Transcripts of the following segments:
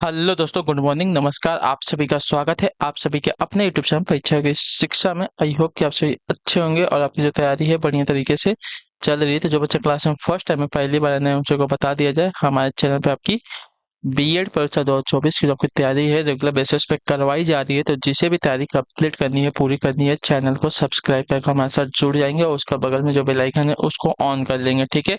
Hello दोस्तों, good morning, नमस्कार। आप सभी का स्वागत है आप सभी के अपने यूट्यूब चैनल परीक्षा की शिक्षा में। आई होप कि आप सभी अच्छे होंगे और आपकी जो तैयारी है बढ़िया तरीके से चल रही है। तो जो बच्चे क्लास में फर्स्ट टाइम में पहली बार नए उन को बता दिया जाए, हमारे चैनल पे आपकी बीएड परीक्षा 2024 की जो आपकी तैयारी है रेगुलर बेसिस पे करवाई जा रही है। तो जिसे भी तैयारी कंप्लीट करनी है, पूरी करनी है, चैनल को सब्सक्राइब करके हमारे साथ जुड़ जाएंगे और उसका बगल में जो बेल आइकन है उसको ऑन कर लेंगे। ठीक है।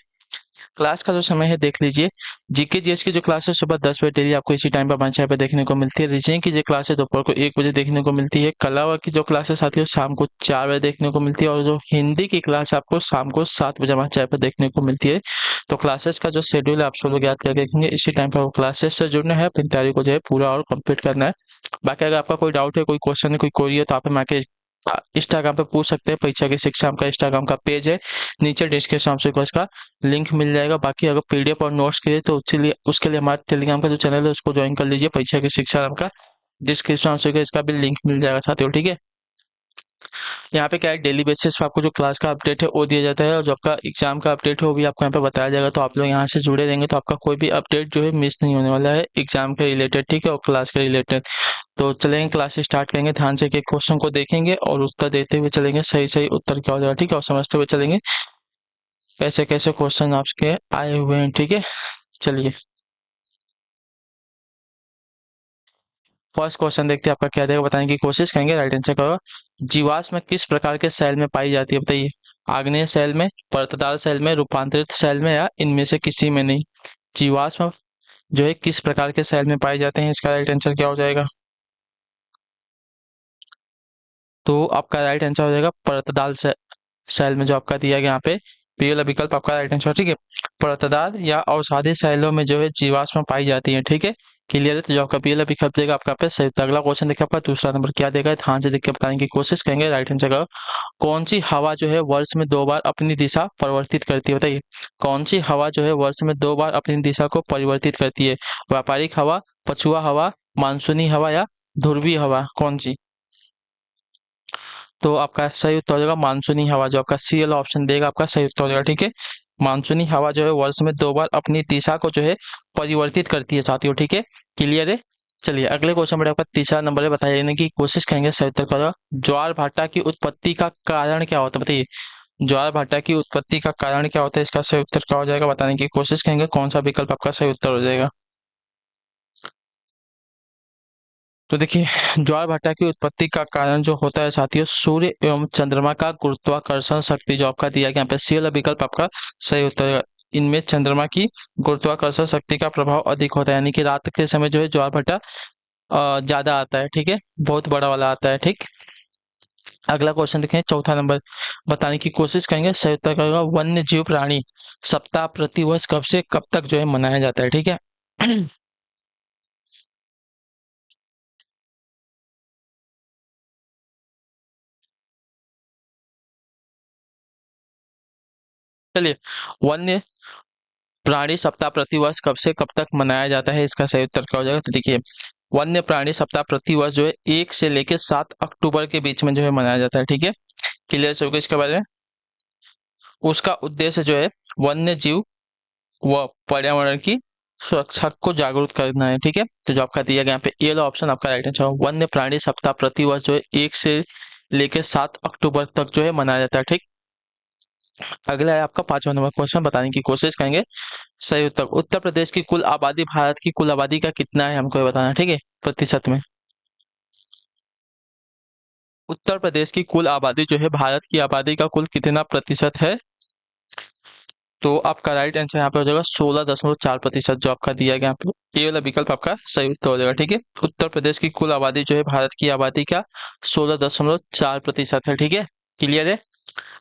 क्लास का जो समय है देख लीजिए। जीके जीएस की जो क्लास है सुबह 10 बजे डेली आपको इसी टाइम पर हमारे चैनल पे देखने को मिलती है। रीजनिंग की जो क्लास है दोपहर को 1 बजे देखने को मिलती है। कला की जो क्लास है साथियों शाम को 4 बजे देखने को मिलती है और जो हिंदी की क्लास आपको शाम को 7 बजे हमारे चैनल पर देखने को मिलती है। तो क्लासेस का जो शेड्यूल है आप सब लोग याद करके रखेंगे। इसी टाइम पर क्लासेस से जुड़ना है, अपनी तैयारी को जो है पूरा और कंप्लीट करना है। बाकी अगर आपका कोई डाउट है, कोई क्वेश्चन है, कोई क्वेरी है तो आप हमें आके इंस्टाग्राम पे पूछ सकते हैं। परीक्षा की शिक्षा का इंस्टाग्राम का पेज है, नीचे डिस्क्रिप्शन में उसका लिंक मिल जाएगा। बाकी अगर पीडीएफ और नोट्स के लिए तो उसके लिए हमारे टेलीग्राम का जो चैनल है उसको ज्वाइन कर लीजिए। परीक्षा की शिक्षा नाम का डिस्क्रिप्शन में इसका भी लिंक मिल जाएगा साथियों। ठीक है। यहाँ पे क्या है, डेली बेसिस पे आपको जो क्लास का अपडेट है वो दिया जाता है और जो आपका एग्जाम का अपडेट है वो भी आपको यहाँ पे बताया जाएगा। तो आप लोग यहाँ से जुड़े रहेंगे तो आपका कोई भी अपडेट जो है मिस नहीं होने वाला है एग्जाम के रिलेटेड। ठीक है, और क्लास के रिलेटेड। तो चलेंगे, क्लास स्टार्ट करेंगे। ध्यान से एक क्वेश्चन को देखेंगे और उत्तर देते हुए चलेंगे। सही सही उत्तर क्या हो जाएगा, ठीक है, और समझते हुए चलेंगे कैसे कैसे क्वेश्चन आपके आए हुए हैं। ठीक है, चलिए फर्स्ट क्वेश्चन देखते हैं आपका क्या देगा, बताने की कोशिश करेंगे। राइट आंसर करो। जीवाश्म किस प्रकार के सेल में पाई जाती है, बताइए। आग्नेय सेल में, परतदार सेल में, रूपांतरित सेल में या इनमें से किसी में नहीं। जीवाश्म जो है किस प्रकार के सेल में पाए जाते हैं, इसका राइट आंसर क्या हो जाएगा। तो आपका राइट आंसर हो जाएगा परतदार सेल में, जो आपका दिया गया यहाँ पे पी वाला विकल्प आपका राइट आंसर। ठीक है, परतदार या अवसादी सेलों में जो है जीवाश्म पाई जाती है। ठीक है, क्लियर है। तो जो आपका पी वाला विकल्प देगा आपका पे सही। तो अगला क्वेश्चन देखिए, आपका दूसरा नंबर क्या देगा, ध्यान से देख के बताने की कोशिश करेंगे। राइट आंसर का कौन सी हवा जो है वर्ष में 2 बार अपनी दिशा परिवर्तित करती है, बताइए। कौन सी हवा जो है वर्ष में 2 बार अपनी दिशा को परिवर्तित करती है। व्यापारिक हवा, पछुआ हवा, मानसूनी हवा या ध्रुवीय हवा, कौन सी। तो आपका सही उत्तर हो जाएगा मानसूनी हवा, जो आपका सी वाला ऑप्शन देगा आपका सही उत्तर हो जाएगा। ठीक है, मानसूनी हवा जो है वर्ष में 2 बार अपनी दिशा को जो है परिवर्तित करती है साथियों। ठीक है, क्लियर है। चलिए अगले क्वेश्चन में आपका तीसरा नंबर है, बताने की कोशिश करेंगे सही उत्तर का। ज्वार भाटा की उत्पत्ति का कारण क्या होता है, बताइए। ज्वार भाटा की उत्पत्ति का कारण क्या होता है, इसका सही उत्तर क्या हो जाएगा, बताने की कोशिश करेंगे। कौन सा विकल्प आपका सही उत्तर हो जाएगा। तो देखिए, ज्वार भाटा की उत्पत्ति का कारण जो होता है साथियों, सूर्य एवं चंद्रमा का गुरुत्वाकर्षण शक्ति, जो आपका दिया गया यहाँ पे सी वाला विकल्प आपका सही उत्तर है। इनमें चंद्रमा की गुरुत्वाकर्षण शक्ति का प्रभाव अधिक होता है, यानी कि रात के समय जो है ज्वार भाटा ज्यादा आता है। ठीक है, बहुत बड़ा वाला आता है। ठीक, अगला क्वेश्चन देखें, चौथा नंबर बताने की कोशिश करेंगे। सही उत्तर का होगा वन्य जीव प्राणी सप्ताह प्रतिवर्ष कब से कब तक जो है मनाया जाता है। ठीक है। चलिए, वन्य प्राणी सप्ताह प्रतिवर्ष कब से कब तक मनाया जाता है, इसका सही उत्तर क्या हो जाएगा। तो देखिए, वन्य प्राणी सप्ताह प्रतिवर्ष जो है 1 से लेकर 7 अक्टूबर के बीच में जो है मनाया जाता है। ठीक है, क्लियर हो गया इसके बारे में। उसका उद्देश्य जो है वन्य जीव व पर्यावरण की सुरक्षा को जागरूक करना है। ठीक है, तो जो आपका दिया गया यहाँ पे ए वाला ऑप्शन आपका राइट आंसर है। वन्य प्राणी सप्ताह प्रतिवर्ष जो है 1 से लेकर 7 अक्टूबर तक जो है मनाया जाता है। ठीक, अगला है आपका पांचवा नंबर क्वेश्चन, बताने की कोशिश करेंगे। सही उत्तर, उत्तर प्रदेश की कुल आबादी भारत की कुल आबादी का कितना है, हमको ये बताना है। ठीक है, प्रतिशत में। उत्तर प्रदेश की कुल आबादी जो है भारत की आबादी का कुल कितना प्रतिशत है। तो आपका राइट आंसर यहाँ पे हो जाएगा 16.4%, जो आपका दिया गया यहाँ पे ये वाला विकल्प आपका सही उत्तर हो जाएगा। ठीक है, उत्तर प्रदेश की कुल आबादी जो है भारत की आबादी का 16.4% है। ठीक है, क्लियर है।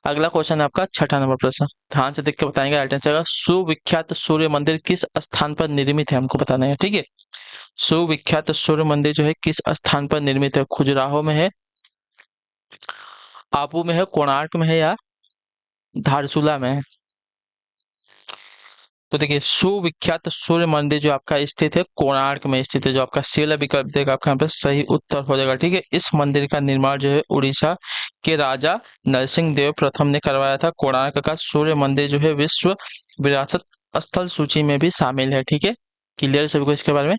अगला क्वेश्चन है आपका छठा नंबर प्रश्न, ध्यान से देख के बताएंगे। राइट आंसर का सुविख्यात सूर्य मंदिर किस स्थान पर निर्मित है, हमको बताना है। ठीक है, सुविख्यात सूर्य मंदिर जो है किस स्थान पर निर्मित है, खजुराहो में है, आबू में है, कोणार्क में है या धारचूला में है। तो देखिए, सुविख्यात सूर्य मंदिर जो आपका स्थित है कोणार्क में स्थित है, जो आपका सी वाला विकल्प देगा आपका यहाँ पे सही उत्तर हो जाएगा। ठीक है, इस मंदिर का निर्माण जो है उड़ीसा के राजा नरसिंह देव प्रथम ने करवाया था। कोणार्क का सूर्य मंदिर जो है विश्व विरासत स्थल सूची में भी शामिल है। ठीक है, क्लियर सभी को इसके बारे में।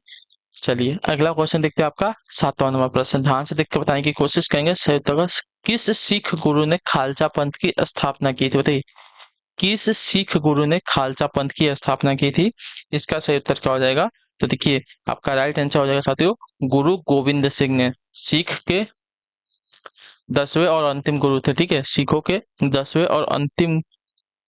चलिए अगला क्वेश्चन देखते हैं आपका 7वां नंबर प्रश्न। ध्यान से देख के बताने की कोशिश करेंगे। सही उत्तर होगा, किस सिख गुरु ने खालसा पंथ की स्थापना की थी? बताइए, किस सिख गुरु ने खालसा पंथ की स्थापना की थी? इसका सही उत्तर क्या हो जाएगा? तो देखिए, आपका राइट आंसर हो जाएगा साथियों, गुरु गोविंद सिंह ने। सिख के 10वें और अंतिम गुरु थे, ठीक है, सिखों के 10वें और अंतिम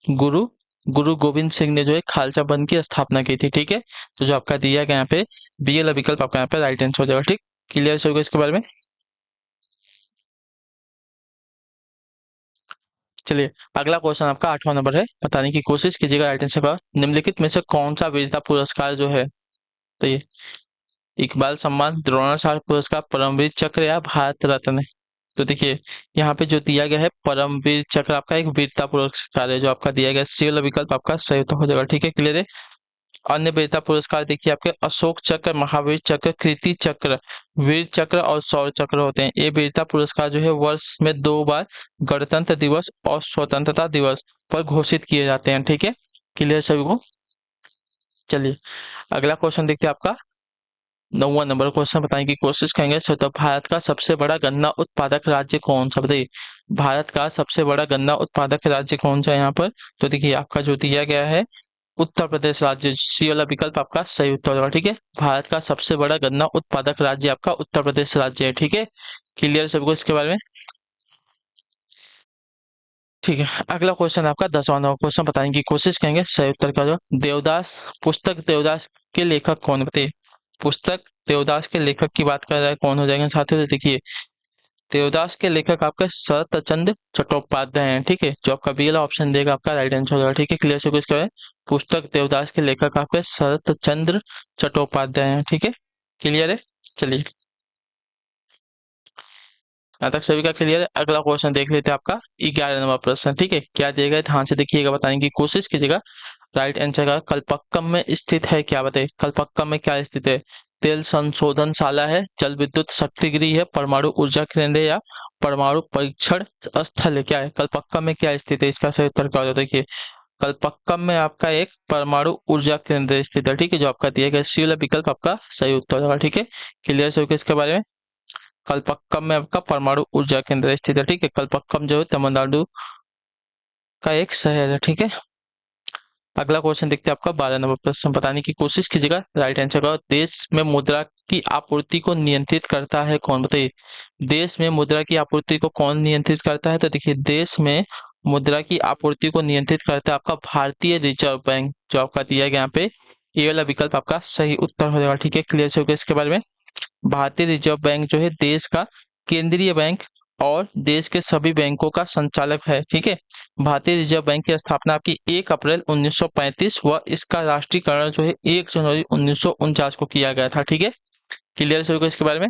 गुरु गुरु गोविंद सिंह ने जो है खालसा पंथ की स्थापना की थी, ठीक है। तो जो आपका दिया गया यहाँ पे बी वाला विकल्प आपका यहाँ पे राइट आंसर हो जाएगा, ठीक। क्लियर होगा इसके बारे में। चलिए अगला क्वेश्चन आपका 8वां नंबर है, बताने की कोशिश कीजिएगा राइट आंसर का। निम्नलिखित में से कौन सा वीरता पुरस्कार जो है? तो ये इकबाल सम्मान, द्रोणाचार्य पुरस्कार, परमवीर चक्र या भारत रत्न है? तो देखिए, यहाँ पे जो दिया गया है परमवीर चक्र आपका एक वीरता पुरस्कार है, जो आपका दिया गया सी वाला विकल्प आपका सही उत्तर हो जाएगा, ठीक है। क्लियर है। अन्य वीरता पुरस्कार देखिए आपके अशोक चक्र, महावीर चक्र, कीर्ति चक्र, वीर चक्र और शौर्य चक्र होते हैं। ये वीरता पुरस्कार जो है वर्ष में 2 बार गणतंत्र दिवस और स्वतंत्रता दिवस पर घोषित किए जाते हैं, ठीक है। क्लियर सभी को। चलिए अगला क्वेश्चन देखते हैं आपका 9वां नंबर क्वेश्चन, बताने की कोशिश करेंगे। तो भारत का सबसे बड़ा गन्ना उत्पादक राज्य कौन सा? बताइए, भारत का सबसे बड़ा गन्ना उत्पादक राज्य कौन सा है यहाँ पर? तो देखिए, आपका जो दिया गया है उत्तर प्रदेश राज्य, सी वाला विकल्प आपका सही उत्तर होगा, ठीक है। भारत का सबसे बड़ा गन्ना उत्पादक राज्य आपका उत्तर प्रदेश राज्य है, ठीक है। क्लियर सबको इसके बारे में। ठीक है, अगला क्वेश्चन आपका 10वां नंबर क्वेश्चन, बताने की कोशिश करेंगे। सही उत्तर का जो देवदास, पुस्तक देवदास के लेखक कौन? बताइए, पुस्तक देवदास के लेखक की बात कर रहा है, कौन हो जाएंगे साथियों? तो देखिए, देवदास के लेखक आपके शरत चंद्र चट्टोपाध्याय हैं, ठीक है। जो आपका बी वाला ऑप्शन देगा आपका राइट आंसर हो जाएगा, ठीक है। क्लियर से इसका है, पुस्तक देवदास के लेखक आपके शरत चंद्र चट्टोपाध्याय हैं, ठीक है। क्लियर है। चलिए यहाँ तक सभी का क्लियर है। अगला क्वेश्चन देख लेते हैं आपका 11वां प्रश्न, ठीक है। क्या दिया गया है ध्यान से देखिएगा, बताने की कोशिश कीजिएगा। राइट आंसर का कलपक्कम में स्थित है क्या? बताइए, कलपक्कम में क्या स्थित है? तेल संशोधनशाला है, जल विद्युत शक्ति गृह है, परमाणु ऊर्जा केंद्र है या परमाणु परीक्षण स्थल है? क्या है कलपक्कम में, क्या स्थित है? इसका सही उत्तर क्या हो जाता है? देखिए, कलपक्कम में आपका एक परमाणु ऊर्जा केंद्र स्थित है, ठीक है। जो आपका दिया गया सी वाला विकल्प आपका सही उत्तर होगा, ठीक है। क्लियर से होगा इसके बारे में। कलपक्कम में आपका परमाणु ऊर्जा केंद्र स्थित है, ठीक है। कलपक्कम जो है तमिलनाडु का एक शहर है, ठीक है। अगला क्वेश्चन देखते हैं आपका 12 नंबर प्रश्न, बताने की कोशिश कीजिएगा राइट आंसर का। देश में मुद्रा की आपूर्ति को नियंत्रित करता है कौन? बताइए, देश में मुद्रा की आपूर्ति को कौन नियंत्रित करता है? तो देखिए, देश में मुद्रा की आपूर्ति को नियंत्रित करता है आपका भारतीय रिजर्व बैंक, जो आपका दिया गया यहाँ पे ये वाला विकल्प आपका सही उत्तर हो जाएगा, ठीक है। क्लियर से होगा इसके बारे में। भारतीय रिजर्व बैंक जो है देश का केंद्रीय बैंक और देश के सभी बैंकों का संचालक है, ठीक है। भारतीय रिजर्व बैंक की स्थापना आपकी 1 अप्रैल 1935 व इसका राष्ट्रीयकरण जो है 1 जनवरी 1949 को किया गया था, ठीक है। क्लियर से होगा इसके बारे में।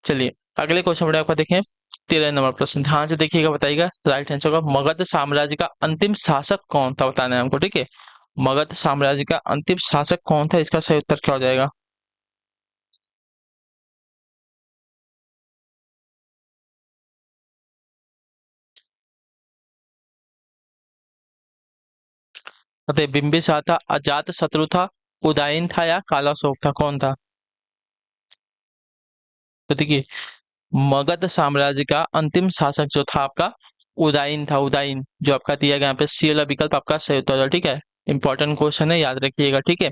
चलिए अगले क्वेश्चन बढ़े आपका देखें 13 नंबर प्रश्न, ध्यान से देखिएगा, बताइएगा राइट आंसर होगा मगध साम्राज्य का अंतिम शासक कौन था? बताना है हमको, ठीक है। मगध साम्राज्य का अंतिम शासक कौन था? इसका सही उत्तर क्या हो जाएगा? बताइए, बिंबिसार था, अजात शत्रु था, उदयन था या काला अशोक था? कौन था? तो देखिए, मगध साम्राज्य का अंतिम शासक जो था आपका उदयन था, उदयन। जो आपका दिया गया यहाँ पे सी वाला विकल्प आपका सही उत्तर है, ठीक है। इंपॉर्टेंट क्वेश्चन है, याद रखिएगा, ठीक है।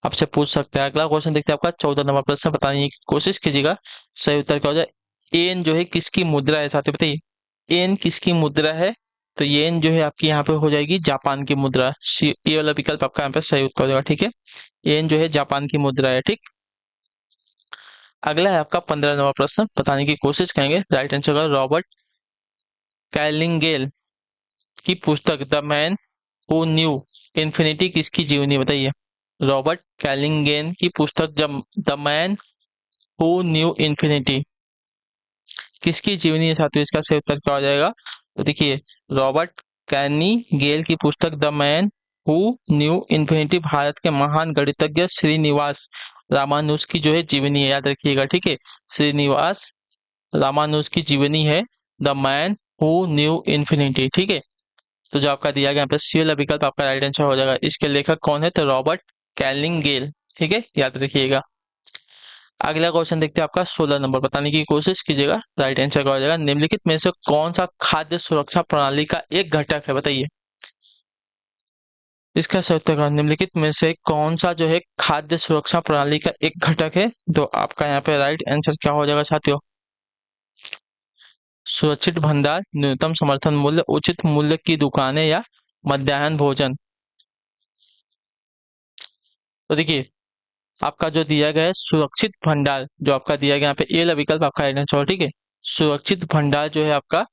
आपसे पूछ सकते हैं। अगला क्वेश्चन देखते हैं आपका 14 नंबर प्रश्न, बताने की कोशिश कीजिएगा सही उत्तर क्या हो जाए। एन जो है किसकी मुद्रा है साथियों? बताइए, एन किसकी मुद्रा है? तो येन जो है आपकी यहाँ पे हो जाएगी जापान की मुद्रा। ये वाला विकल्प आपका यहाँ पे सही उत्तर हो जाएगा, ठीक है। येन जो है जापान की मुद्रा है, ठीक। अगला है आपका 15 नंबर प्रश्न, बताने की कोशिश करेंगे राइट आंसर का। रॉबर्ट कैलिंगेल की पुस्तक the man who knew infinity किसकी जीवनी? बताइए, रॉबर्ट कैलिंगेन की पुस्तक जब the man who knew infinity किसकी जीवनी है साथियों? इसका सही उत्तर क्या हो जाएगा? तो देखिए, रॉबर्ट कैनी गेल की पुस्तक the man who knew infinity Bharat के महान गणितज्ञ श्रीनिवास रामानुज की जो है जीवनी है, याद रखिएगा, ठीक है। श्रीनिवास रामानुज की जीवनी है the man who knew infinity, ठीक है। तो जो आपका दिया गया यहाँ पे सी वाला विकल्प आपका राइट आंसर हो जाएगा। इसके लेखक कौन है? तो रॉबर्ट कैलिंगेल, ठीक है, याद रखिएगा। अगला क्वेश्चन देखते हैं आपका 16 नंबर, बताने की कोशिश कीजिएगा, राइट आंसर क्या हो जाएगा। निम्नलिखित में से कौन सा खाद्य सुरक्षा प्रणाली का एक घटक है, बताइए। इसका सही उत्तर क्या है? निम्नलिखित में से कौन सा जो है खाद्य सुरक्षा प्रणाली का एक घटक है, तो आपका यहाँ पे राइट आंसर क्या हो जाएगा साथियों। सुरक्षित भंडार, न्यूनतम समर्थन मूल्य, उचित मूल्य की दुकानें या मध्याह्न भोजन। तो देखिए, आपका जो दिया गया है सुरक्षित भंडार, जो आपका दिया गया यहाँ पे ए वाला विकल्प आपका राइट आंसर हो, ठीक है। सुरक्षित भंडार जो है आपका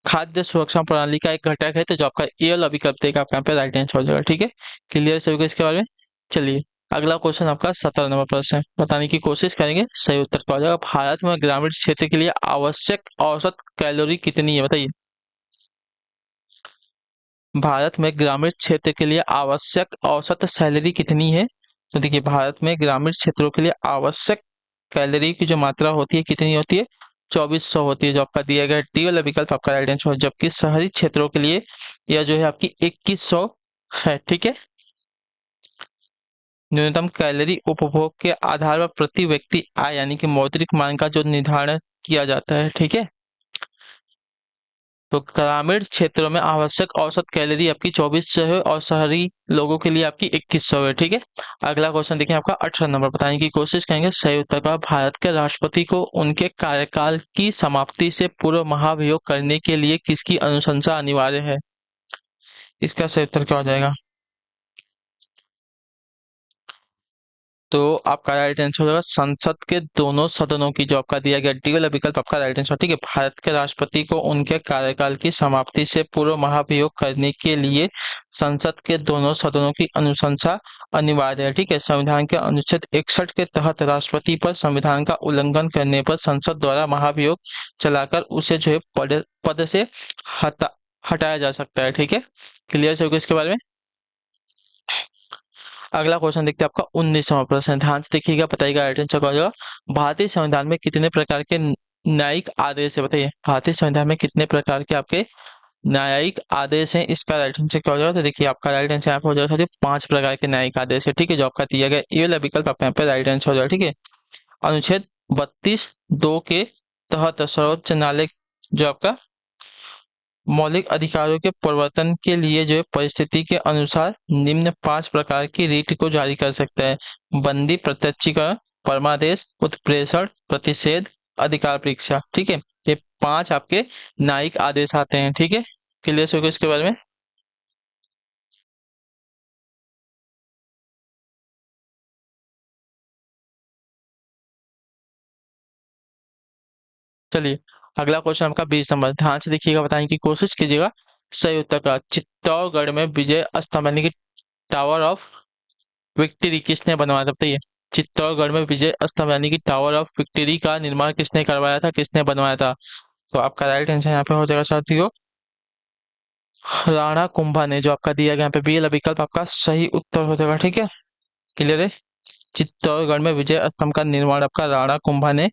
खाद्य सुरक्षा प्रणाली का एक घटक है, तो जो आपका ए वाला विकल्प देगा आपका यहाँ पे राइट आंसर हो जाएगा, ठीक है। क्लियर सभी को इसके बारे में। चलिए, अगला क्वेश्चन आपका 17 नंबर प्रश्न है, बताने की कोशिश करेंगे, सही उत्तर क्या हो जाएगा। भारत में ग्रामीण क्षेत्र के लिए आवश्यक औसत कैलोरी कितनी है, बताइए। भारत में ग्रामीण क्षेत्र के लिए आवश्यक औसत कैलोरी कितनी है। तो देखिए, भारत में ग्रामीण क्षेत्रों के लिए आवश्यक कैलोरी की जो मात्रा होती है कितनी होती है, 2400 होती है, जो आपका दिया गया डी वाला विकल्प आपका राइट आंसर है। जबकि शहरी क्षेत्रों के लिए यह जो है आपकी 2100 है, ठीक है। न्यूनतम कैलोरी उपभोग के आधार पर प्रति व्यक्ति आय यानी कि मौद्रिक मांग का जो निर्धारण किया जाता है, ठीक है। तो ग्रामीण क्षेत्रों में आवश्यक औसत कैलोरी आपकी 2400 है और शहरी लोगों के लिए आपकी 2100 है, ठीक है। अगला क्वेश्चन देखिए आपका 18 नंबर, बताने की कोशिश करेंगे, सही उत्तर का। भारत के राष्ट्रपति को उनके कार्यकाल की समाप्ति से पूर्व महाभियोग करने के लिए किसकी अनुशंसा अनिवार्य है। इसका सही उत्तर क्या हो जाएगा। तो आपका राइट आंसर हो जाएगा संसद के दोनों सदनों की, जो आपका दिया गया डी वाला विकल्प आपका राइट आंसर, ठीक है। भारत के राष्ट्रपति को उनके कार्यकाल की समाप्ति से पूर्व महाभियोग करने के लिए संसद के दोनों सदनों की अनुशंसा अनिवार्य है, ठीक है। संविधान के अनुच्छेद 61 के तहत राष्ट्रपति पर संविधान का उल्लंघन करने पर संसद द्वारा महाभियोग चलाकर उसे जो है पद से हटाया जा सकता है, ठीक है। क्लियर है इसके बारे में। अगला क्वेश्चन देखते हैं आपका 19वां प्रश्न, ध्यान से देखिएगा, बताइएगा राइट आंसर क्या हो जाएगा। भारतीय संविधान में कितने प्रकार के न्यायिक आदेश है, बताइए। भारतीय संविधान में कितने प्रकार के आपके न्यायिक आदेश हैं, इसका राइट आंसर क्या हो जाएगा। तो देखिए, आपका राइट आंसर यहाँ पे हो जाएगा साथियों 5 प्रकार के न्यायिक आदेश है, ठीक है। जो आपका दिया गया ये वाला विकल्प आपका यहाँ पे राइट आंसर हो जाएगा, ठीक है। अनुच्छेद 32(2) के तहत सर्वोच्च न्यायालय जो आपका मौलिक अधिकारों के प्रवर्तन के लिए जो है परिस्थिति के अनुसार निम्न 5 प्रकार की रीट को जारी कर सकता है। बंदी, प्रत्यक्षीकरण, परमादेश, उत्प्रेषण, प्रतिषेध, अधिकार परीक्षा, ठीक है। ये 5 आपके न्यायिक आदेश आते हैं, ठीक है। क्लियर हो गया इसके बारे में। चलिए, अगला क्वेश्चन आपका 20 नंबर, ध्यान से देखिएगा, बताने की कोशिश कीजिएगा, सही उत्तर का। चित्तौड़गढ़ में विजय स्तंभ यानी कि टावर ऑफ विक्ट्री किसने बनवाया था, बताइए। चित्तौड़गढ़ में विजय स्तंभ यानी कि टावर ऑफ विक्ट्री का निर्माण किसने करवाया था, किसने बनवाया था। तो आपका राइट आंसर यहाँ पे हो जाएगा साथियों राणा कुंभा ने, जो आपका दिया गया यहाँ पे बी वाला विकल्प आपका सही उत्तर हो जाएगा, ठीक है। क्लियर है। चित्तौड़गढ़ में विजय स्तंभ का निर्माण आपका राणा कुंभा ने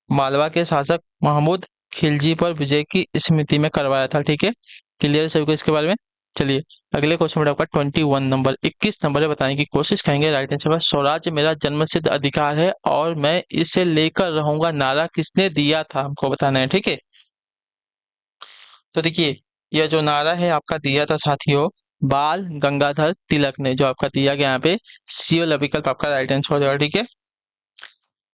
मालवा के शासक महमूद खिलजी पर विजय की स्मृति में करवाया था, ठीक है। क्लियर है सभी को इसके बारे में। चलिए, अगले क्वेश्चन में आपका 21 नंबर, 21 नंबर है, बताने की कोशिश करेंगे, राइट आंसर। स्वराज्य मेरा जन्मसिद्ध अधिकार है और मैं इसे लेकर रहूंगा नारा किसने दिया था, हमको बताना है, ठीक है। तो देखिए, यह जो नारा है आपका दिया था साथियों बाल गंगाधर तिलक ने, जो आपका दिया गया यहाँ पे सी वाला विकल्प आपका राइट आंसर हो जाएगा, ठीक है।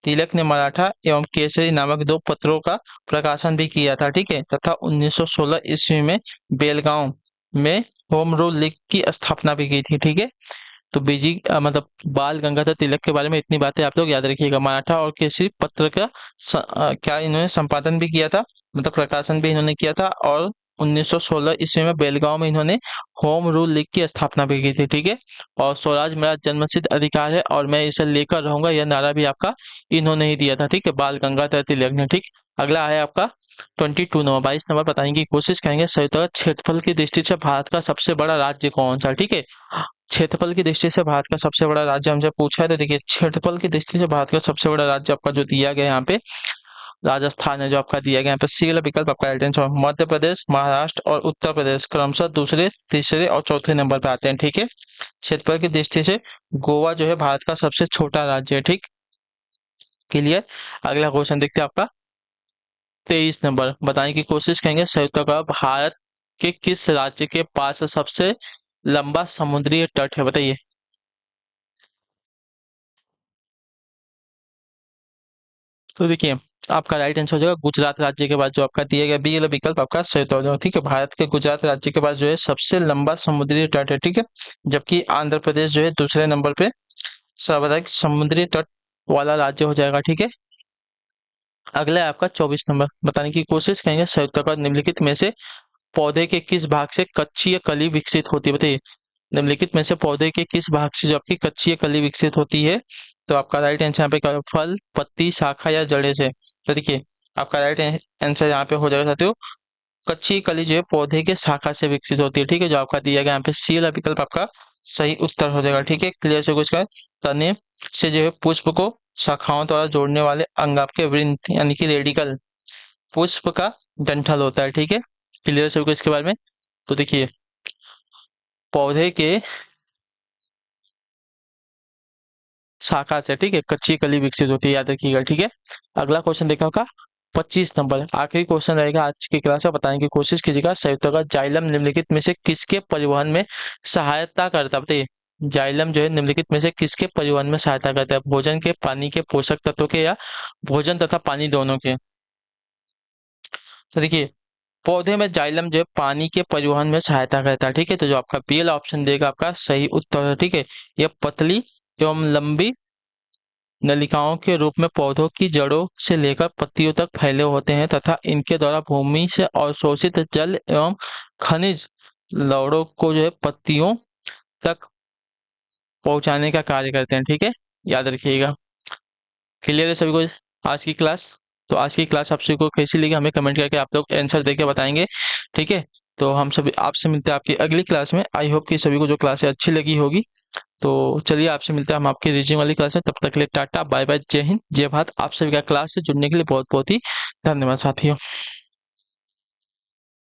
तिलक ने मराठा एवं केसरी नामक 2 पत्रों का प्रकाशन भी किया था, ठीक है। तथा 1916 ईस्वी में बेलगांव में होम रूल लीग की स्थापना भी की थी, ठीक है। तो मतलब बाल गंगाधर तिलक के बारे में इतनी बातें आप लोग याद रखिएगा। मराठा और केसरी पत्र का क्या इन्होंने संपादन भी किया था, मतलब प्रकाशन भी इन्होंने किया था, और 1916 ईस्वी में बेलगांव में इन्होंने होम रूल लीग की स्थापना भी की थी, ठीक है। और स्वराज मेरा जन्मसिद्ध अधिकार है और मैं इसे लेकर रहूंगा, यह नारा भी आपका इन्होंने ही दिया था, ठीक है, बाल गंगाधर तिलक ने, ठीक। अगला है आपका 22 नंबर, 22 नंबर, बताने की कोशिश करेंगे, संयुक्त क्षेत्रफल की दृष्टि से भारत का सबसे बड़ा राज्य कौन सा, ठीक है। क्षेत्रफल की दृष्टि से भारत का सबसे बड़ा राज्य हमसे पूछा है, तो देखिए क्षेत्रफल की दृष्टि से भारत का सबसे बड़ा राज्य आपका जो दिया गया यहाँ पे राजस्थान है, जो आपका दिया गया यहाँ पे सी वाला विकल्प आपका राइट आंसर। मध्य प्रदेश, महाराष्ट्र और उत्तर प्रदेश क्रमशः दूसरे, तीसरे और चौथे नंबर पे आते हैं, ठीक है। क्षेत्रफल की दृष्टि से गोवा जो है भारत का सबसे छोटा राज्य है, ठीक। क्लियर। अगला क्वेश्चन देखते हैं आपका 23 नंबर। बताने की कोशिश करेंगे संयुक्त अरब भारत के किस राज्य के पास सबसे लंबा समुद्री तट है, बताइए। तो देखिए, आपका राइट आंसर हो जाएगा गुजरात राज्य के पास, जो आपका दिया गया बी वाला विकल्प आपका सही उत्तर हो जाएगा। ठीक है, भारत के गुजरात राज्य के पास जो है सबसे लंबा समुद्री तट है। ठीक है, जबकि आंध्र प्रदेश जो है दूसरे नंबर पे सर्वाधिक समुद्री तट वाला राज्य हो जाएगा। ठीक है, अगला है आपका 24 नंबर। बताने की कोशिश करेंगे संयुक्त अरब निम्नलिखित में से पौधे के किस भाग से कच्ची या कली विकसित होती है, बताइए। निम्नलिखित में से पौधे के किस भाग से जो आपकी कच्ची या कली विकसित होती है। तो आपका राइट आंसर यहाँ पे क्या होगा? फल, पत्ती, शाखा या जड़े से। तो देखिए, आपका राइट आंसर यहाँ पे हो जाएगा साथियों, कच्ची कली जो है पौधे के शाखा से विकसित होती है। ठीक है, जो आपका दिया गया यहाँ पे सी वाला विकल्प आपका सही उत्तर हो जाएगा। ठीक है, क्लियर से कुछ का तने से जो है पुष्प को शाखाओं द्वारा जोड़ने वाले अंग आपके वृंत यानी कि रेडिकल पुष्प का डंठल होता है। ठीक है, क्लियर से कुछ इसके बारे में। तो देखिए, पौधे के शाखा से, ठीक है, कच्ची कली विकसित होती है, याद रखिएगा। ठीक है, अगला क्वेश्चन देखा होगा 25 नंबर। आखिरी क्वेश्चन रहेगा आज की क्लास में। बताने की कोशिश कीजिएगा संयुक्त का जाइलम निम्नलिखित में से किसके परिवहन में सहायता करता है, बताइए। जाइलम जो है निम्नलिखित में से किसके परिवहन में सहायता करता है? भोजन के, पानी के, पोषक तत्वों के या भोजन तथा पानी दोनों के। तो देखिए, पौधे में जाइलम जो है पानी के परिवहन में सहायता करता है। ठीक है, तो जो आपका बी वाला ऑप्शन देगा आपका सही उत्तर है। ठीक है, यह पतली एवं लंबी नलिकाओं के रूप में पौधों की जड़ों से लेकर पत्तियों तक फैले होते हैं तथा इनके द्वारा भूमि से अवशोषित जल एवं खनिज लवणों को जो है पत्तियों तक पहुंचाने का कार्य करते हैं। ठीक है, याद रखिएगा। क्लियर है सभी को आज की क्लास? तो आज की क्लास आप सभी को कैसी लगी हमें कमेंट करके आप लोग आंसर देके बताएंगे। ठीक है, तो हम सभी आपसे मिलते हैं आपकी अगली क्लास में। आई होप कि सभी को जो क्लास है अच्छी लगी होगी। तो चलिए, आपसे मिलते हैं हम आपकी रीजिंग वाली क्लास में। तब तक के लिए टाटा बाय बाय, जय हिंद जय भारत। आप सभी का क्लास से जुड़ने के लिए बहुत बहुत ही धन्यवाद साथियों।